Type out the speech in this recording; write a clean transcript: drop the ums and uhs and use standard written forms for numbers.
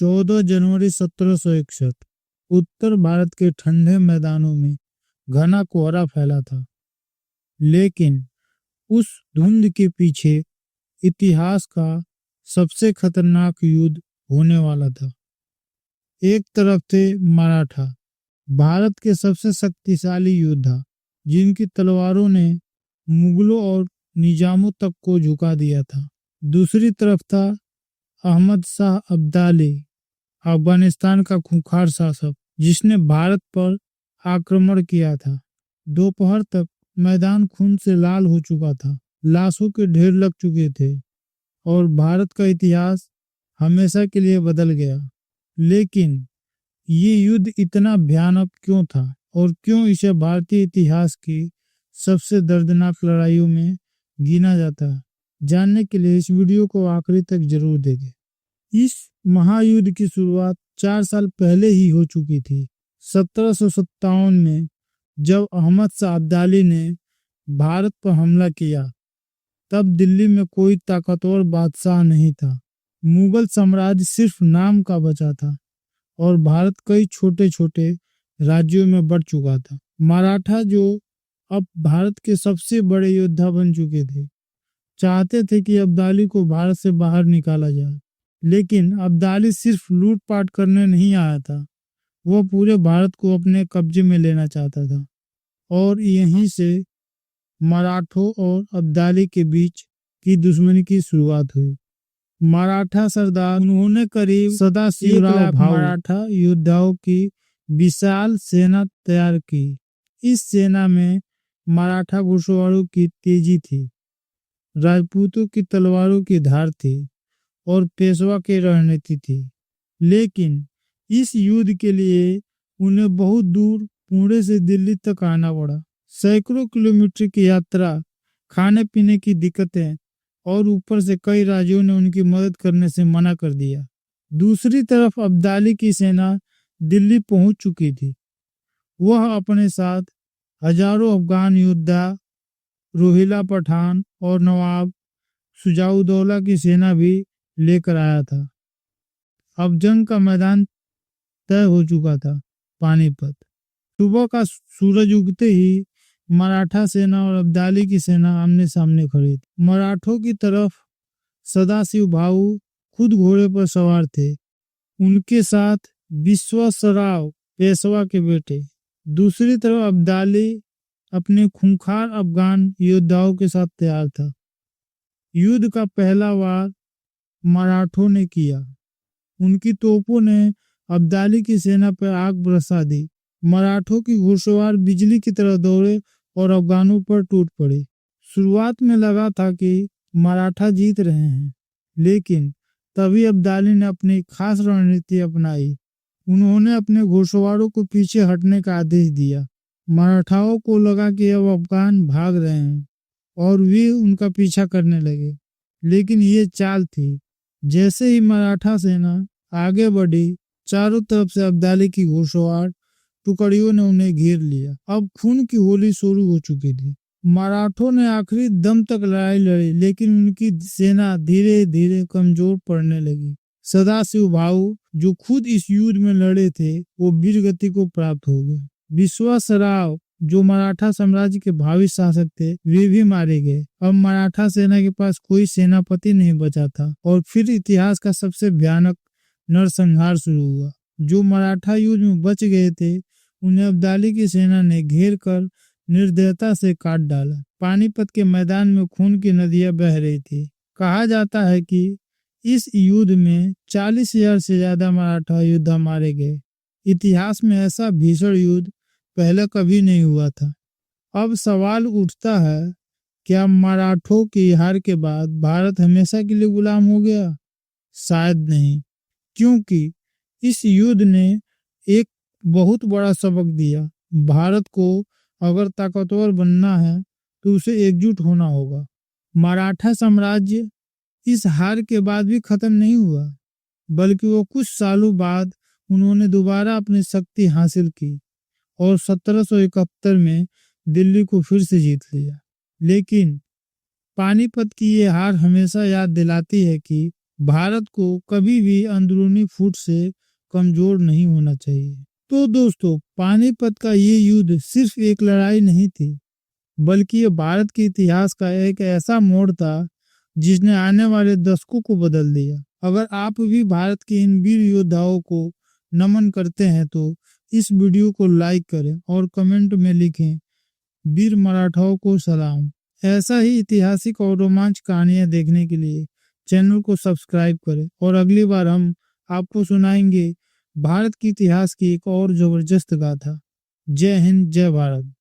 14 जनवरी 1761 उत्तर भारत के ठंडे मैदानों में घना कोहरा फैला था, लेकिन उस धुंध के पीछे इतिहास का सबसे खतरनाक युद्ध होने वाला था। एक तरफ थे मराठा, भारत के सबसे शक्तिशाली योद्धा, जिनकी तलवारों ने मुगलों और निजामों तक को झुका दिया था। दूसरी तरफ था अहमद शाह अब्दाली, अफगानिस्तान का खूंखार शासक, जिसने भारत पर आक्रमण किया था। दोपहर तक मैदान खून से लाल हो चुका था, लाशों के ढेर लग चुके थे और भारत का इतिहास हमेशा के लिए बदल गया। लेकिन ये युद्ध इतना भयानक क्यों था और क्यों इसे भारतीय इतिहास की सबसे दर्दनाक लड़ाइयों में गिना जाता है, जानने के लिए इस वीडियो को आखिरी तक जरूर देखें। इस महायुद्ध की शुरुआत 4 साल पहले ही हो चुकी थी। 1757 में जब अहमद शाह अब्दाली ने भारत पर हमला किया, तब दिल्ली में कोई ताकतवर बादशाह नहीं था। मुगल साम्राज्य सिर्फ नाम का बचा था और भारत कई छोटे छोटे राज्यों में बढ़ चुका था। मराठा, जो अब भारत के सबसे बड़े योद्धा बन चुके थे, चाहते थे कि अब्दाली को भारत से बाहर निकाला जाए। लेकिन अब्दाली सिर्फ लूटपाट करने नहीं आया था, वह पूरे भारत को अपने कब्जे में लेना चाहता था। और यहीं से मराठों और अब्दाली के बीच की दुश्मनी की शुरुआत हुई। मराठा सरदार, उन्होंने करीब 87 लाख मराठा योद्धाओं की विशाल सेना तैयार की। इस सेना में मराठा घुड़सवारों की तेजी थी, राजपूतों की तलवारों की धार थी और पेशवा की रणनीति थी। लेकिन इस युद्ध के लिए उन्हें बहुत दूर पुणे से दिल्ली तक आना पड़ा। सैकड़ों किलोमीटर की यात्रा, खाने पीने की दिक्कतें और ऊपर से कई राज्यों ने उनकी मदद करने से मना कर दिया। दूसरी तरफ अब्दाली की सेना दिल्ली पहुंच चुकी थी। वह अपने साथ हजारों अफगान योद्धा, रोहिला पठान और नवाब शुजाउद्दौला की सेना भी लेकर आया था। अब जंग का मैदान तय हो चुका था, पानीपत। सुबह का सूरज उगते ही मराठा सेना और अब्दाली की सेना आमने सामने खड़ी थी। मराठों की तरफ सदाशिव भाऊ खुद घोड़े पर सवार थे, उनके साथ विश्वासराव पेशवा के बेटे। दूसरी तरफ अब्दाली अपने खूंखार अफगान योद्धाओं के साथ तैयार था। युद्ध का पहला वार मराठों ने किया। उनकी तोपों ने अब्दाली की सेना पर आग बरसा दी। मराठों की घुड़सवार बिजली की तरह दौड़े और अफगानों पर टूट पड़े। शुरुआत में लगा था कि मराठा जीत रहे हैं, लेकिन तभी अब्दाली ने अपनी खास रणनीति अपनाई। उन्होंने अपने घुड़सवारों को पीछे हटने का आदेश दिया। मराठाओं को लगा कि अब अफगान भाग रहे हैं और वे उनका पीछा करने लगे, लेकिन ये चाल थी। जैसे ही मराठा सेना आगे बढ़ी, चारों तरफ से अब्दाली की घुड़सवार टुकड़ियों ने उन्हें घेर लिया। अब खून की होली शुरू हो चुकी थी। मराठों ने आखिरी दम तक लड़ाई लड़ी, लेकिन उनकी सेना धीरे धीरे कमजोर पड़ने लगी। सदाशिव भाऊ, जो खुद इस युद्ध में लड़े थे, वो वीरगति को प्राप्त हो गए। विश्वासराव, जो मराठा साम्राज्य के भावी शासक थे, वे भी मारे गए। अब मराठा सेना के पास कोई सेनापति नहीं बचा था और फिर इतिहास का सबसे भयानक नरसंहार शुरू हुआ। जो मराठा युद्ध में बच गए थे, उन्हें अब्दाली की सेना ने घेर कर निर्दयता से काट डाला। पानीपत के मैदान में खून की नदियां बह रही थी। कहा जाता है कि इस युद्ध में 40,000 से ज्यादा मराठा योद्धा मारे गए। इतिहास में ऐसा भीषण युद्ध पहले कभी नहीं हुआ था। अब सवाल उठता है, क्या मराठों की हार के बाद भारत हमेशा के लिए गुलाम हो गया? शायद नहीं, क्योंकि इस युद्ध ने एक बहुत बड़ा सबक दिया। भारत को अगर ताकतवर बनना है तो उसे एकजुट होना होगा। मराठा साम्राज्य इस हार के बाद भी खत्म नहीं हुआ, बल्कि वो कुछ सालों बाद उन्होंने दोबारा अपनी शक्ति हासिल की और 1771 में दिल्ली को फिर से जीत लिया। लेकिन पानीपत की ये हार हमेशा याद दिलाती है कि भारत को कभी भी अंदरूनी फुट से कमजोर नहीं होना चाहिए। तो दोस्तों, पानीपत का ये युद्ध सिर्फ एक लड़ाई नहीं थी, बल्कि ये भारत के इतिहास का एक ऐसा मोड़ था जिसने आने वाले दशकों को बदल दिया। अगर आप भी भारत के इन वीर योद्धाओं को नमन करते हैं तो इस वीडियो को लाइक करें और कमेंट में लिखें, वीर मराठाओं को सलाम। ऐसा ही ऐतिहासिक और रोमांच कहानियां देखने के लिए चैनल को सब्सक्राइब करें और अगली बार हम आपको सुनाएंगे भारत के इतिहास की एक और जबरदस्त गाथा। जय हिंद, जय भारत।